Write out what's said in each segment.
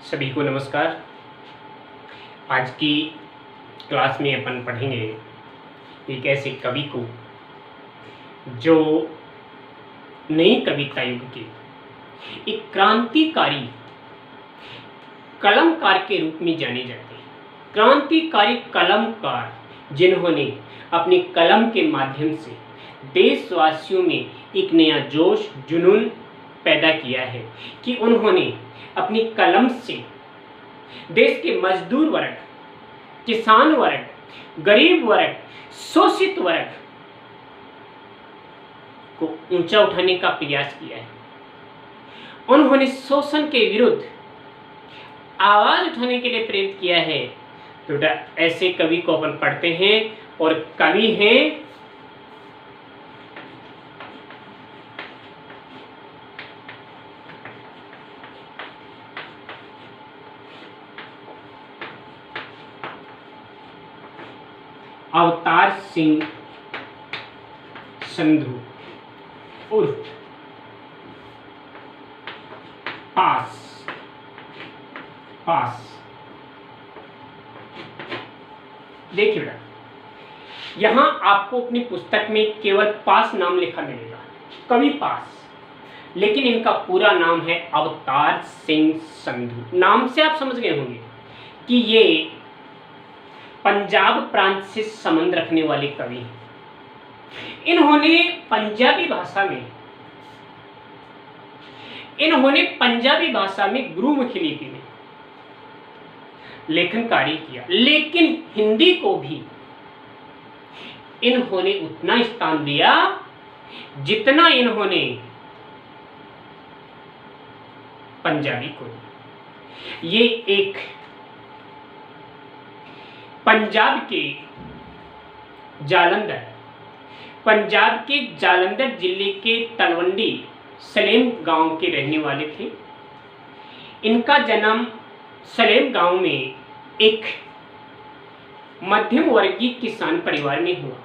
सभी को नमस्कार। आज की क्लास में अपन पढ़ेंगे एक ऐसे कवि को जो नई कविता युग के एक क्रांतिकारी कलमकार के रूप में जाने जाते हैं। क्रांतिकारी कलमकार जिन्होंने अपनी कलम के माध्यम से देशवासियों में एक नया जोश जुनून पैदा किया है कि उन्होंने अपनी कलम से देश के मजदूर वर्ग, किसान वर्ग, गरीब वर्ग, शोषित वर्ग को ऊंचा उठाने का प्रयास किया है। उन्होंने शोषण के विरुद्ध आवाज उठाने के लिए प्रेरित किया है। तो ऐसे कवि को अपन पढ़ते हैं और कवि हैं अवतार सिंह संधू उर्फ पास। देखिए बेटा, यहां आपको अपनी पुस्तक में केवल पास नाम लिखा मिलेगा, कवि पास, लेकिन इनका पूरा नाम है अवतार सिंह संधू। नाम से आप समझ गए होंगे कि ये पंजाब प्रांत से संबंध रखने वाले कवि हैं। इन्होंने पंजाबी भाषा में गुरुमुखी लिपि में लेखन कार्य किया, लेकिन हिंदी को भी इन्होंने उतना स्थान दिया जितना इन्होंने पंजाबी को दिया। ये एक पंजाब के जालंधर जिले के तलवंडी सलेम गांव के रहने वाले थे। इनका जन्म सलेम गांव में एक मध्यम वर्गीय किसान परिवार में हुआ।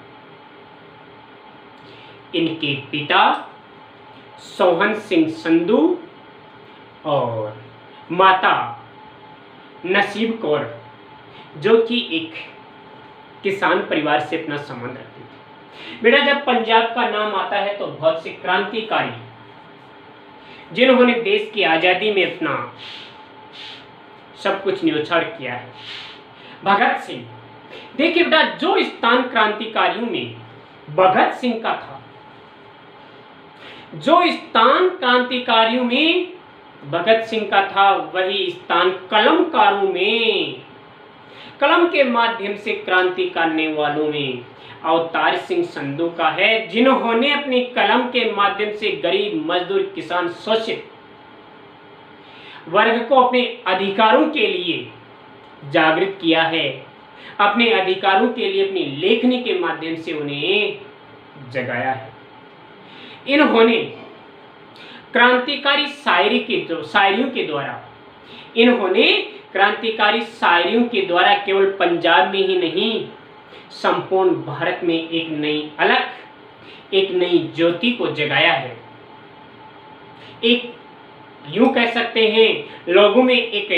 इनके पिता सोहन सिंह संधू और माता नसीब कौर, जो कि एक किसान परिवार से अपना संबंध रखती थी। बेटा, जब पंजाब का नाम आता है तो बहुत से क्रांतिकारी जिन्होंने देश की आजादी में अपना सब कुछ न्योछावर किया है। भगत सिंह, देखिए बेटा, जो स्थान क्रांतिकारियों में भगत सिंह का था, वही स्थान कलमकारों में, कलम के माध्यम से क्रांति करने वालों में अवतार सिंह संधू का है, जिन्होंने अपनी कलम के माध्यम से गरीब, मजदूर, किसान, शोषित वर्ग को अपने अधिकारों के लिए जागृत किया है। अपने अधिकारों के लिए अपनी लेखनी के माध्यम से उन्हें जगाया है। इन्होंने क्रांतिकारी शायरियों के द्वारा केवल पंजाब में ही नहीं, संपूर्ण भारत में एक नई ज्योति को जगाया है। एक यूं कह सकते हैं, लोगों में एक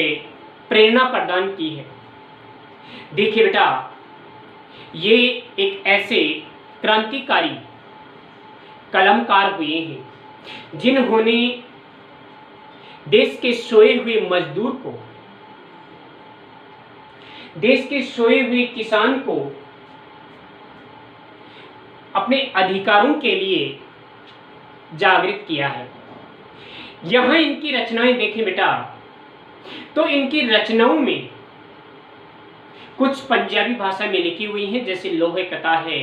प्रेरणा प्रदान की है। देखिए बेटा, ये एक ऐसे क्रांतिकारी कलमकार हुए हैं जिन्होंने देश के सोए हुए मजदूर को, देश के सोए हुए किसान को अपने अधिकारों के लिए जागृत किया है। यहां इनकी रचनाएं देखें बेटा, तो इनकी रचनाओं में कुछ पंजाबी भाषा में लिखी हुई हैं, जैसे लोहे कथा है,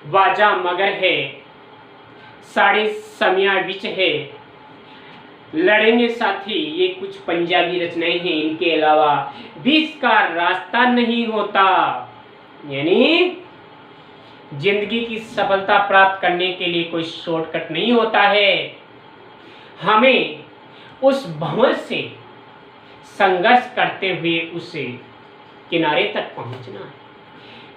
वाजा मगर है, साढ़े समिया विच है, लड़ेंगे साथी, ये कुछ पंजाबी रचनाएं हैं। इनके अलावा बीच का रास्ता नहीं होता, यानी जिंदगी की सफलता प्राप्त करने के लिए कोई शॉर्टकट नहीं होता है, हमें उस भंवर से संघर्ष करते हुए उसे किनारे तक पहुंचना है।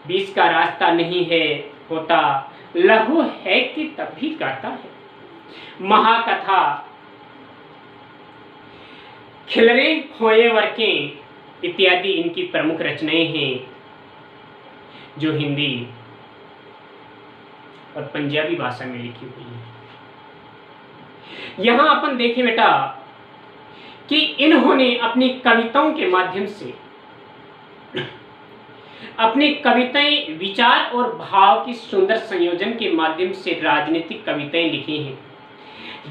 बीच का रास्ता नहीं है होता, लहू है कि तब भी गाता है। महाकथा, खिलरे होए वर्कें इत्यादि इनकी प्रमुख रचनाएं हैं जो हिंदी और पंजाबी भाषा में लिखी हुई है। यहां अपन देखें बेटा कि इन्होंने अपनी कविताओं के माध्यम से, अपनी कविताएं विचार और भाव की सुंदर संयोजन के माध्यम से राजनीतिक कविताएं लिखी हैं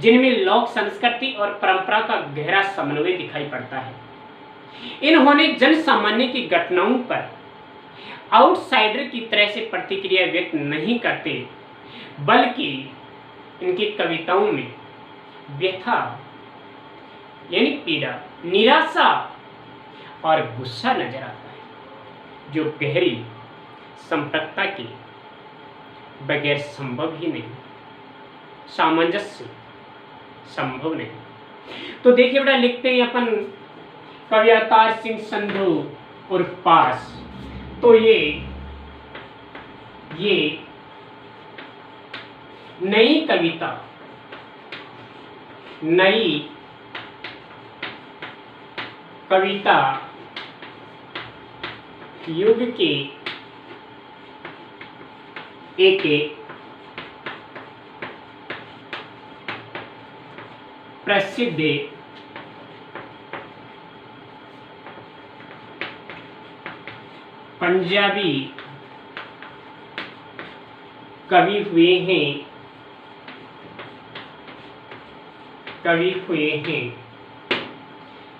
जिनमें लोक संस्कृति और परंपरा का गहरा समन्वय दिखाई पड़ता है। इन्होंने जन सामान्य की घटनाओं पर आउटसाइडर की तरह से प्रतिक्रिया व्यक्त नहीं करते, बल्कि इनकी कविताओं में व्यथा यानी पीड़ा, निराशा और गुस्सा नजर आता है, जो गहरी संप्रक्ता के बगैर संभव ही नहीं, सामंजस्य संभव नहीं। तो देखिए बेटा, लिखते हैं अपन कवि अवतार सिंह संधू उर्फ पास। तो ये नई कविता युग के एक प्रसिद्ध पंजाबी कवि हुए हैं।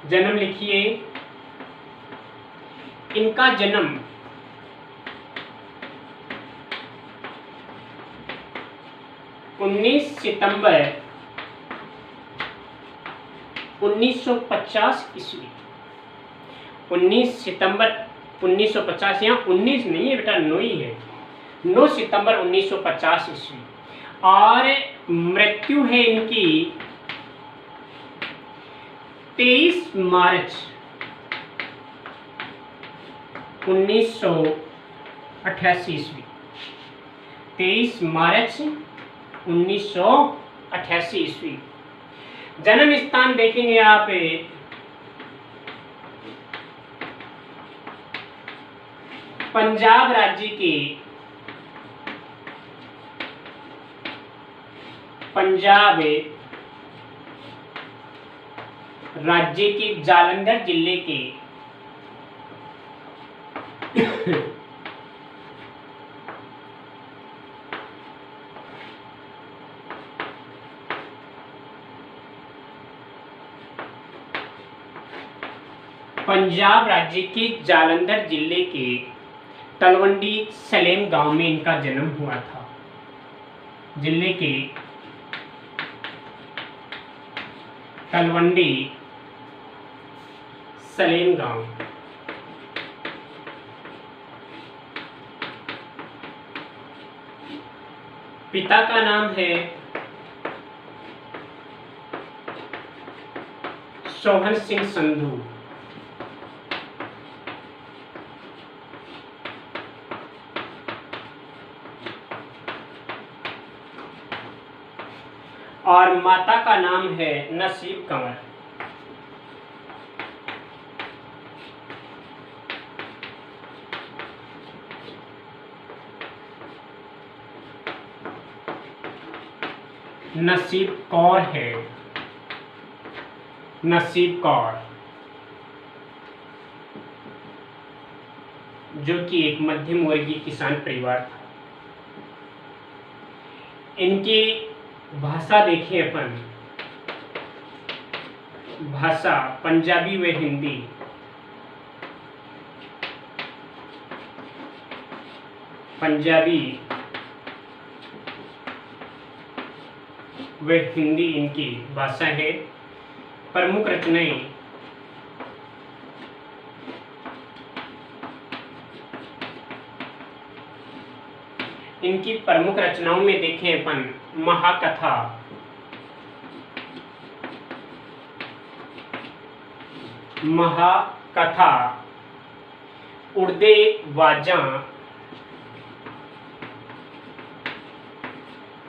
जन्म लिखिए, इनका जन्म 19 सितंबर 1950 ईस्वी। 19 सितंबर 1950, यहाँ 19 नहीं है बेटा, 9 ही है। 9 सितंबर 1950 ईस्वी। और मृत्यु है इनकी 23 मार्च 1988 ईस्वी। 23 मार्च 1988 ईस्वी। जन्म स्थान देखेंगे आप पंजाब राज्य के जालंधर जिले के पंजाब राज्य के जालंधर जिले के तलवंडी सलेम गांव में इनका जन्म हुआ था। जिले के तलवंडी सलेम गांव। पिता का नाम है सोहन सिंह संधू। और माता का नाम है नसीब कंवर। नसीब कौर है, नसीब कौर, जो कि एक मध्यम वर्गीय किसान परिवार था। इनकी भाषा देखें अपन, भाषा पंजाबी व हिंदी। पंजाबी व हिंदी इनकी भाषा है। प्रमुख रचनाएं इनकी प्रमुख रचनाओं में देखें अपन महाकथा, उड़दे वाजा,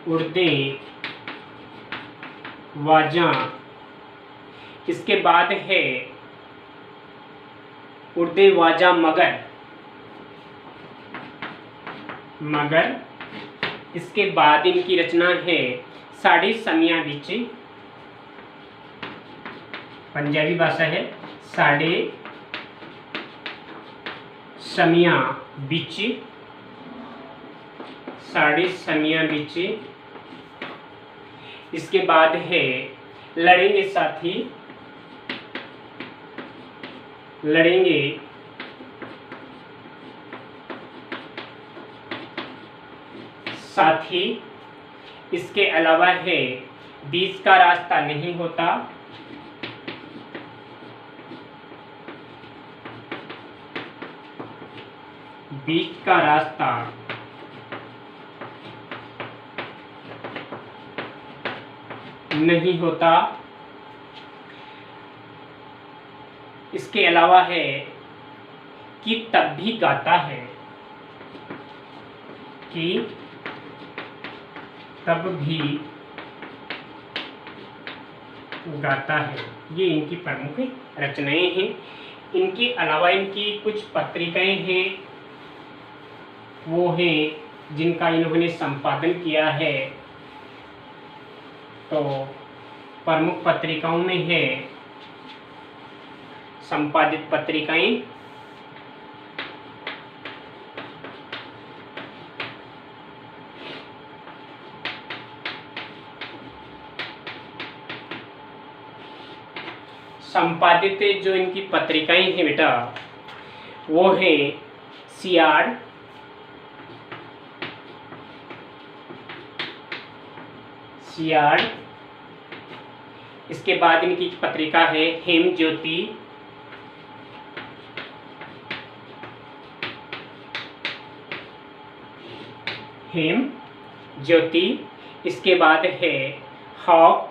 उड़दे वाजा। इसके बाद है उर्दे वाजा मगर, मगर। इसके बाद इनकी रचना है साढ़े समिया बिच, पंजाबी भाषा है, साढ़े समिया बिच, साढ़े समिया बिच। इसके बाद है लड़ेंगे साथी, लड़ेंगे साथी। इसके अलावा है बीच का रास्ता नहीं होता, बीच का रास्ता नहीं होता। इसके अलावा है कि तब भी गाता है, कि तब भी गाता है। ये इनकी प्रमुख रचनाएं हैं। इनके अलावा इनकी कुछ पत्रिकाएं हैं, वो हैं जिनका इन्होंने संपादन किया है। तो प्रमुख पत्रिकाओं में है संपादित पत्रिकाएं, संपादित जो इनकी पत्रिकाएं हैं बेटा, वो है सियाड़, सियाड़। इसके बाद इनकी पत्रिका है हेम ज्योति, हेम ज्योति। इसके बाद है हॉक,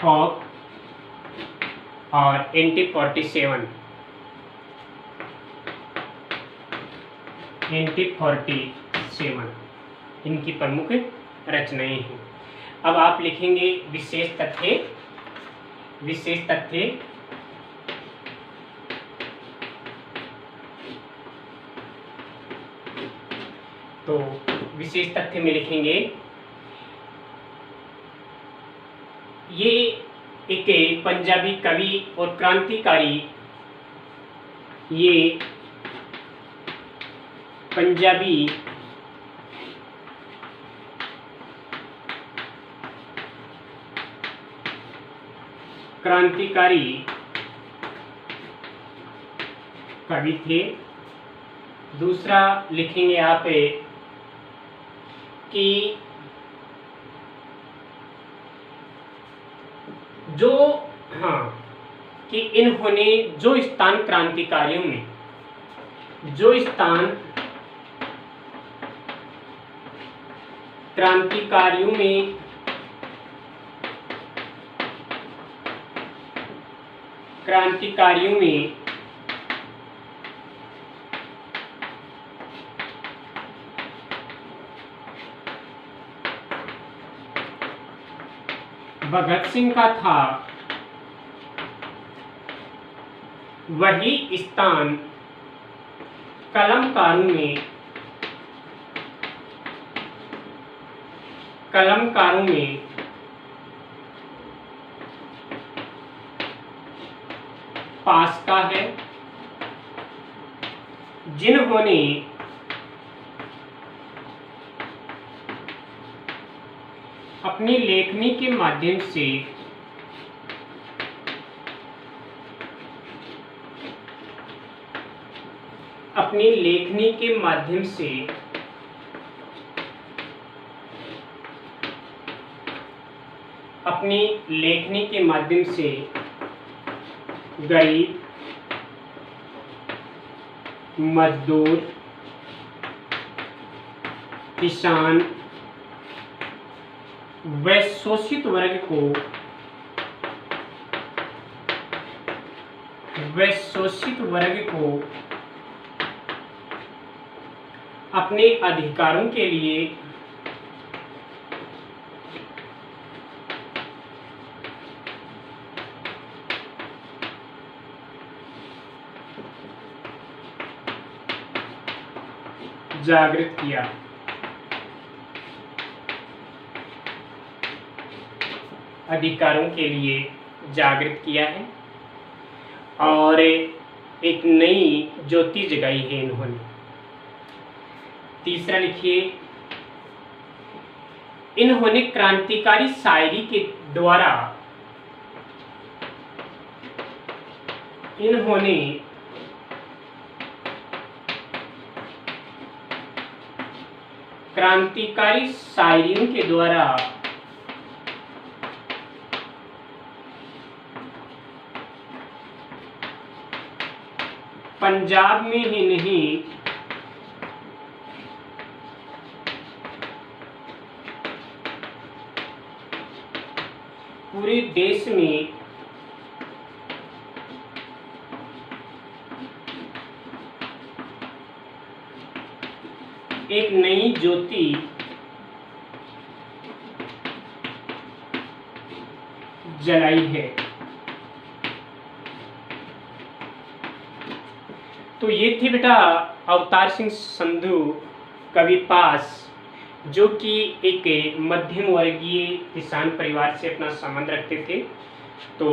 हॉक और NT47, NT47 इनकी प्रमुख रचनाएं हैं। अब आप लिखेंगे विशेष तथ्य, विशेष तथ्य। तो विशेष तथ्य में लिखेंगे ये एक पंजाबी कवि और क्रांतिकारी, ये पंजाबी क्रांतिकारी कवि थे। दूसरा लिखेंगे आप कि जो कि इन्होंने जो स्थान क्रांतिकारियों में, जो स्थान क्रांतिकारियों में भगत सिंह का था, वही स्थान कलमकारों में पास का है, जिन्होंने अपनी लेखनी के माध्यम से अपनी लेखनी के माध्यम से अपनी लेखनी के माध्यम से गरीब, मजदूर, किसान व शोषित वर्ग को अपने अधिकारों के लिए जागृत किया। अधिकारों के लिए जागृत किया है और एक नई ज्योति जगाई है इन्होंने। तीसरा लिखिए, इन्होंने क्रांतिकारी शायरी के द्वारा क्रांतिकारी शायरियों के द्वारा पंजाब में ही नहीं पूरे देश में एक नई ज्योति जलाई है। तो ये थे बेटा अवतार सिंह संधू कवि पास, जो कि एक मध्यम वर्गीय किसान परिवार से अपना संबंध रखते थे। तो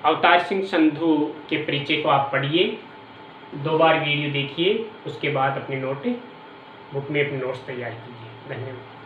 अवतार सिंह संधू के परिचय को आप पढ़िए, 2 बार वीडियो देखिए, उसके बाद अपने नोट बुक में अपने नोट्स तैयार कीजिए। धन्यवाद।